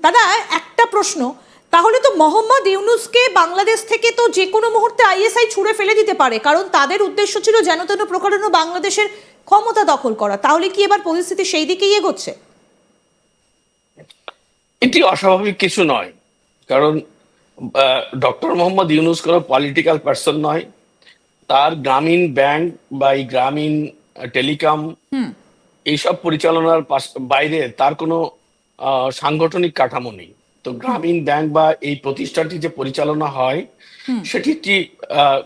দাদা, একটা প্রশ্ন, তাহলে তো মোহাম্মদ ইউনূসকে বাংলাদেশ থেকে তো যে কোনো মুহূর্তে আইএসআই ছুঁড়ে ফেলে দিতে পারে, কারণ তাদের উদ্দেশ্য ছিল যেন তেন প্রকারেণ বাংলাদেশের ক্ষমতা দখল করা। তাহলে কি এবার পরিস্থিতি সেই দিকেই এগোচ্ছে? এটি অস্বাভাবিক কিছু নয়, কারণ ডক্টর মোহাম্মদ ইউনূস কোনো পলিটিক্যাল পার্সন নয়। তার গ্রামীণ ব্যাংক বা এই গ্রামীণ টেলিকম এইসব পরিচালনার বাইরে তার কোনো সাংগঠনিক কাঠামো নেই। তো গ্রামীণ ব্যাংক বা এই প্রতিষ্ঠানটি যে পরিচালনা হয় সেটি একটি আহ,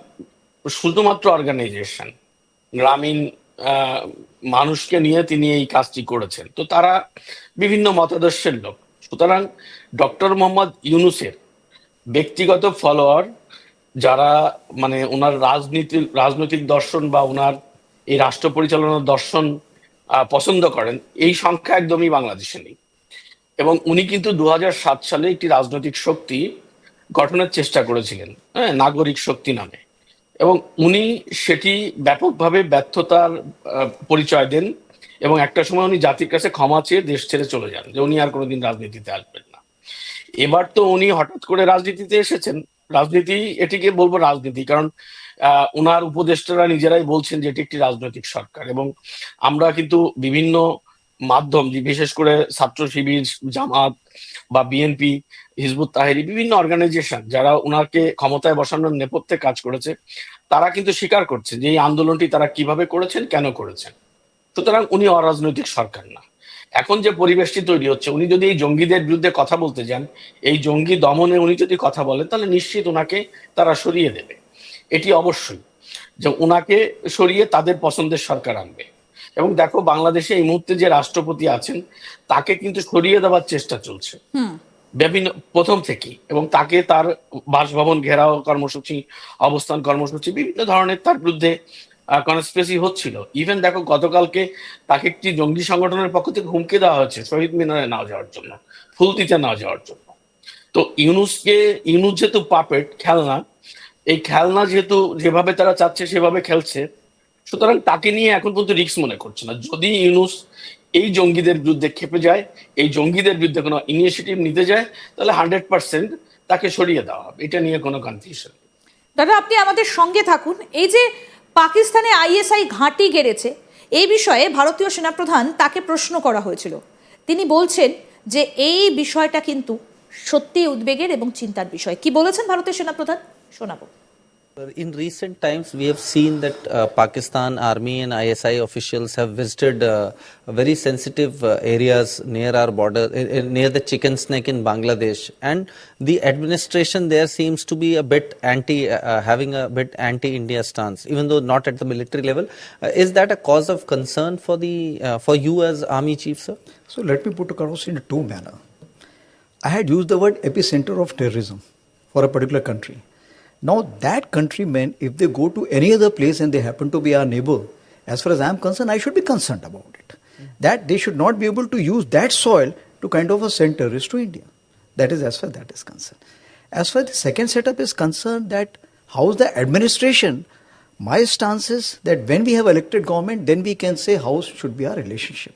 শুধুমাত্র অর্গানাইজেশন। গ্রামীণ আহ, মানুষকে নিয়ে তিনি এই কাজটি করেছেন। তো তারা বিভিন্ন মতাদর্শের লোক। সুতরাং ডক্টর মোহাম্মদ ইউনূসের ব্যক্তিগত ফলোয়ার যারা, মানে ওনার রাজনৈতিক দর্শন বা ওনার এই রাষ্ট্র পরিচালনার দর্শন পছন্দ করেন, এই সংখ্যা একদমই বাংলাদেশে নেই। এবং উনি কিন্তু 2007 সালে একটি রাজনৈতিক শক্তি গঠনের চেষ্টা করেছিলেন, হ্যাঁ, নাগরিক শক্তি নামে। এবং উনি সেটি ব্যাপকভাবে ব্যর্থতার পরিচয় দেন। এবং একটা সময় উনি জাতির কাছে ক্ষমা চেয়ে দেশ ছেড়ে চলে যান, যে উনি আর কোনোদিন রাজনীতিতে আসবেন না। এবার তো উনি হঠাৎ করে রাজনীতিতে এসেছেন। রাজনীতি, এটিকে বলবো রাজনীতি, কারণ ওনার উপদেষ্টারা নিজেরাই বলছেন যে এটি একটি রাজনৈতিক সরকার। এবং আমরা কিন্তু বিভিন্ন মাধ্যম, বিশেষ করে ছাত্র শিবির, জামাত বা বিএনপি, হিজবুত তাহরির, বিভিন্ন অর্গানাইজেশন যারা ওনাকে ক্ষমতায় বসানোর নেপথ্যে কাজ করেছে, তারা কিন্তু স্বীকার করছে যে এই আন্দোলনটি তারা কিভাবে করেছেন, কেন করেছেন। সুতরাং উনি অরাজনৈতিক সরকার না। এখন যে পরিবেশটি তৈরি হচ্ছে, উনি যদি এই জঙ্গিদের বিরুদ্ধে কথা বলতে যান, এই জঙ্গি দমনে উনি যদি কথা বলেন, তাহলে নিশ্চিত ওনাকে তারা সরিয়ে দেবে। এটি অবশ্যই, যে ওনাকে সরিয়ে তাদের পছন্দের সরকার আনবে। এবং দেখো, বাংলাদেশে এই মুহূর্তে যে রাষ্ট্রপতি আছেন, তাকে কিন্তু সরিয়ে দেওয়ার চেষ্টা চলছে বিভিন্ন প্রথম থেকেই। এবং তাকে তার বাসভবন ঘেরাও কর্মসূচি, অবস্থান কর্মসূচি, বিভিন্ন ধরনের তার বিরুদ্ধে কনস্পিরেসি হচ্ছিল। ইভেন দেখো, গতকালকে তাকে একটি জঙ্গি সংগঠনের পক্ষ থেকে হুমকি দেওয়া হয়েছে শহীদ মিনারে না যাওয়ার জন্য, ফুল দিতে না যাওয়ার জন্য। তো ইউনূস যেহেতু পাপেট, খেলনা, এই খেলনা যেহেতু যেভাবে তারা চাচ্ছে সেভাবে খেলছে, সুতরাং তাকে নিয়ে এখন পর্যন্ত রিস্ক মনে করছে না। যদি ইউনূস এই জঙ্গিদের বিরুদ্ধে খেপে যায়, এই জঙ্গিদের বিরুদ্ধে কোনো ইনিশিয়েটিভ নিতে যায়, তাহলে 100% তাকে সরিয়ে দেওয়া হবে। এটা নিয়ে কোনো কনফিউশন। দাদা, আপনি আমাদের সঙ্গে থাকুন। এই যে পাকিস্তানে আইএসআই ঘাঁটি গেড়েছে, এই বিষয়ে ভারতীয় সেনাপ্রধান, তাকে প্রশ্ন করা হয়েছিল। তিনি বলছেন যে এই বিষয়টা কিন্তু সত্যি উদ্বেগের এবং চিন্তার বিষয়। কি বলেছেন ভারতীয় সেনাপ্রধান, শোনাবো। In recent times, we have seen that Pakistan Army and ISI officials have visited very sensitive areas near our border, near the chicken snake in Bangladesh, and the administration there seems to be a bit having a bit anti-India stance, even though not at the military level. Is that a cause of concern for for you as Army Chief, sir? So let me put across in two manner. I had used the word epicenter of terrorism for a particular country. Now that countrymen, if they go to any other place and they happen to be our neighbor, as far as I am concerned, I should be concerned about it. That they should not be able to use that soil to kind of send terrorists to India. That is as far as that is concerned. As far as the second setup is concerned, that how's the administration, my stance is that when we have elected government, then we can say how should be our relationship.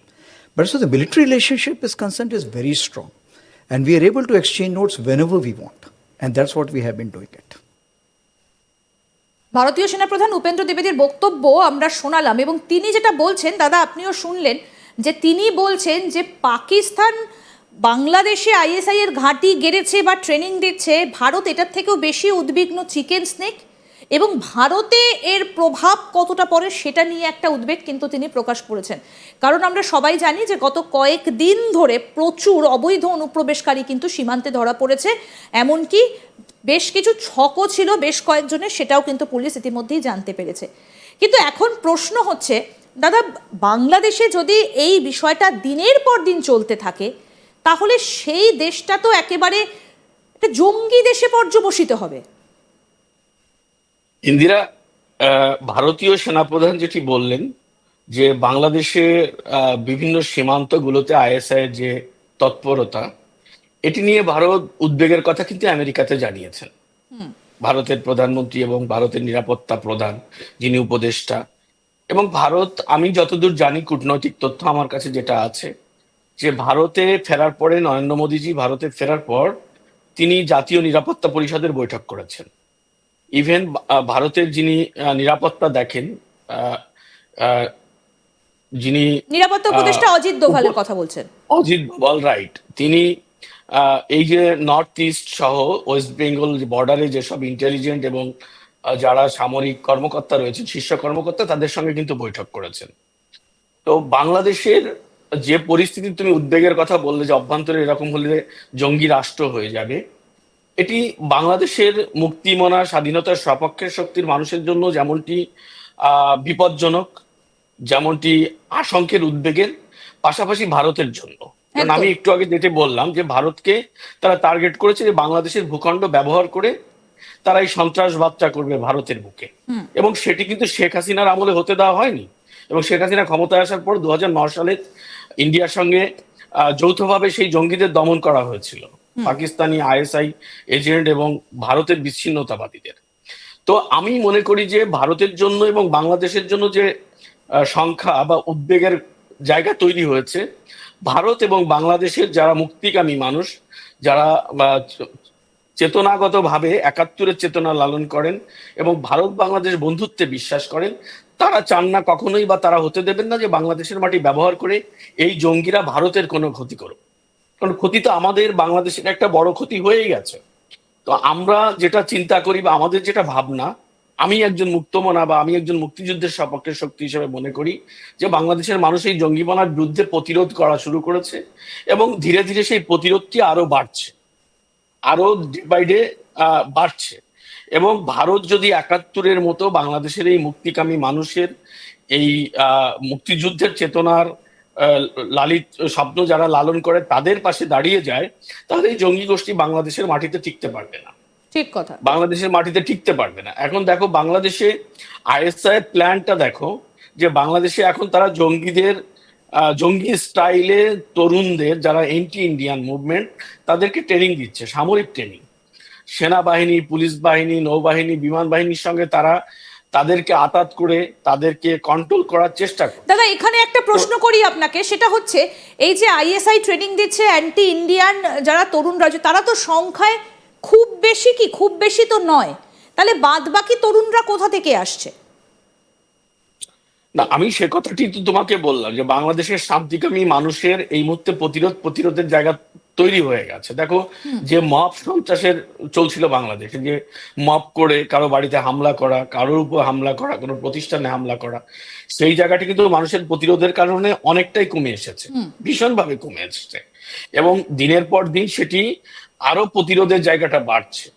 But so the military relationship is concerned is very strong. And we are able to exchange notes whenever we want. And that's what we have been doing it. ভারতীয় সেনাপ্রধান উপেন্দ্র দ্বিবেদীর বক্তব্য আমরা শোনালাম, এবং তিনি যেটা বলছেন, দাদা আপনিও শুনলেন, যে তিনি বলছেন যে পাকিস্তান বাংলাদেশে আইএসআই এর ঘাঁটি গেড়েছে বা ট্রেনিং দিচ্ছে, ভারত এটার থেকেও বেশি উদ্বিগ্ন চিকেন স্নেক, এবং ভারতে এর প্রভাব কতটা পড়ে সেটা নিয়ে একটা উদ্বেগ কিন্তু তিনি প্রকাশ করেছেন। কারণ আমরা সবাই জানি যে গত কয়েকদিন ধরে প্রচুর অবৈধ অনুপ্রবেশকারী কিন্তু সীমান্তে ধরা পড়েছে, এমনকি বেশ কিছু ছকও ছিল বেশ কয়েকজনের, সেটাও কিন্তু পুলিশ ইতিমধ্যেই জানতে পেরেছে। কিন্তু এখন প্রশ্ন হচ্ছে, দাদা, বাংলাদেশে যদি এই বিষয়টা দিনের পর দিন চলতে থাকে, তাহলে সেই দেশটা তো একেবারে একটা জঙ্গি দেশে পর্যবসিত হবে। ইন্দিরা, ভারতীয় সেনাপ্রধান যেটি বললেন, যে বাংলাদেশের বিভিন্ন সীমান্তগুলোতে আইএসআই এর যে তৎপরতা, এটি নিয়ে ভারত উদ্বেগের কথা কিন্তু আমেরিকাতে জানিয়েছেন। ভারতের প্রধানমন্ত্রী এবং ভারতের নিরাপত্তা প্রধান, যিনি উপদেষ্টা, এবং ভারত, আমি যতদূর জানি, কূটনৈতিক তথ্য আমার কাছে যেটা আছে, যে ভারতে ফেরার পরে নরেন্দ্র মোদীজি ভারতে ফেরার পর তিনি জাতীয় নিরাপত্তা পরিষদের বৈঠক করেছেন। ইভেন ভারতের যিনি নিরাপত্তা দেখেন, আহ, আহ, যিনি নিরাপত্তা উপদেষ্টা অজিত দোভালের কথা বলছেন। অজিত ডোভাল, রাইট, তিনি এই যে নর্থ ইস্ট সহ ওয়েস্ট বেঙ্গল বর্ডারে যেসব ইন্টেলিজেন্ট এবং যারা সামরিক কর্মকর্তা রয়েছেন, শীর্ষ কর্মকর্তা, তাদের সঙ্গে কিন্তু বৈঠক করেছেন। তো বাংলাদেশের যে পরিস্থিতি, তুমি উদ্বেগের কথা বললে যে অভ্যন্তরে এরকম হলে জঙ্গি রাষ্ট্র হয়ে যাবে, এটি বাংলাদেশের মুক্তিমনা স্বাধীনতার সপক্ষের শক্তির মানুষের জন্য যেমনটি বিপজ্জনক, যেমনটি আশঙ্কের উদ্বেগের, পাশাপাশি ভারতের জন্য। কারণ আমি একটু আগে যেটা বললাম যে ভারতকে তারা টার্গেট করেছে যে বাংলাদেশের ভূখণ্ড ব্যবহার করে তারা এই সন্ত্রাসবাদটা করবে ভারতের বুকে, এবং সেটি কিন্তু শেখ হাসিনার আমলে হতে দেওয়া হয়নি। এবং শেখ হাসিনা ক্ষমতায় আসার পর 2009 সালে ইন্ডিয়ার সঙ্গে যৌথভাবে সেই জঙ্গিদের দমন করা হয়েছিল, পাকিস্তানি আইএসআই এজেন্ট এবং ভারতের বিচ্ছিন্নতাবাদীদের। তো আমি মনে করি যে ভারতের জন্য এবং বাংলাদেশের জন্য যে সংখ্যা বা উদ্বেগের জায়গা তৈরি হয়েছে, ভারত এবং বাংলাদেশের যারা মুক্তিকামী মানুষ, যারা চেতনাগতভাবে 71-এর চেতনা লালন করেন এবং ভারত বাংলাদেশ বন্ধুত্বে বিশ্বাস করেন, তারা চান না কখনোই, বা তারা হতে দেবেন না যে বাংলাদেশের মাটি ব্যবহার করে এই জঙ্গিরা ভারতের কোনো ক্ষতি করুক। কারণ ক্ষতি তো আমাদের বাংলাদেশের একটা বড় ক্ষতি হয়েই গেছে। তো আমরা যেটা চিন্তা করি বা আমাদের যেটা ভাবনা, আমি একজন মুক্তমনা বা আমি একজন মুক্তিযুদ্ধের সপক্ষের শক্তি হিসেবে মনে করি যে বাংলাদেশের মানুষ এই জঙ্গিপনার বিরুদ্ধে প্রতিরোধ করা শুরু করেছে এবং ধীরে ধীরে সেই প্রতিরোধটি আরো বাড়ছে, আরো ডে বাই ডে বাড়ছে। এবং ভারত যদি 71-এর মতো বাংলাদেশের এই মুক্তিকামী মানুষের এই মুক্তিযুদ্ধের চেতনার লালিত স্বপ্ন যারা লালন করে তাদের পাশে দাঁড়িয়ে যায়, তাহলে এই জঙ্গি গোষ্ঠী বাংলাদেশের মাটিতে টিকতে পারবে না। ঠিক কথা, বাংলাদেশের মাটিতে টিকতে পারবে না। এখন দেখো বাংলাদেশে আইএসআই এর প্ল্যানটা দেখো, যে বাংলাদেশে এখন তারা জঙ্গিদের জঙ্গি স্টাইলে তরুণদের যারা এন্টি ইন্ডিয়ান মুভমেন্ট, তাদেরকে ট্রেনিং দিচ্ছে, সামরিক ট্রেনিং। সেনাবাহিনী, পুলিশ বাহিনী, নৌবাহিনী, বিমান বাহিনীর সঙ্গে তারা তাদেরকে আতাত করে তাদেরকে কন্ট্রোল করার চেষ্টা করে। দাদা এখানে একটা প্রশ্ন করি আপনাকে, সেটা হচ্ছে এই যে আইএসআই ট্রেনিং দিচ্ছে অ্যান্টি ইন্ডিয়ান যারা তরুণরা, তারা তো সংখ্যায় খুব বেশি, কি খুব বেশি তো নয়, তাহলে বাদ বাকি তরুণরা কোথা থেকে আসছে? না, আমি সে কথাটি তো তোমাকে বললাম যে বাংলাদেশের শান্তিকামী মানুষের এই মুহূর্তে প্রতিরোধের জায়গা তৈরি হয়ে গেছে। দেখো যে মব সন্ত্রাসের চলছিল বাংলাদেশে, যে মব করে কারো বাড়িতে হামলা করা, কারোর উপর হামলা করা, কোনো প্রতিষ্ঠানে হামলা করা, সেই জায়গাটি কিন্তু মানুষের প্রতিরোধের কারণে অনেকটাই কমে এসেছে, ভীষণভাবে কমে এসেছে। এবং দিনের পর দিন সেটি আরো প্রতিরোধের জায়গাটা বাড়ছে।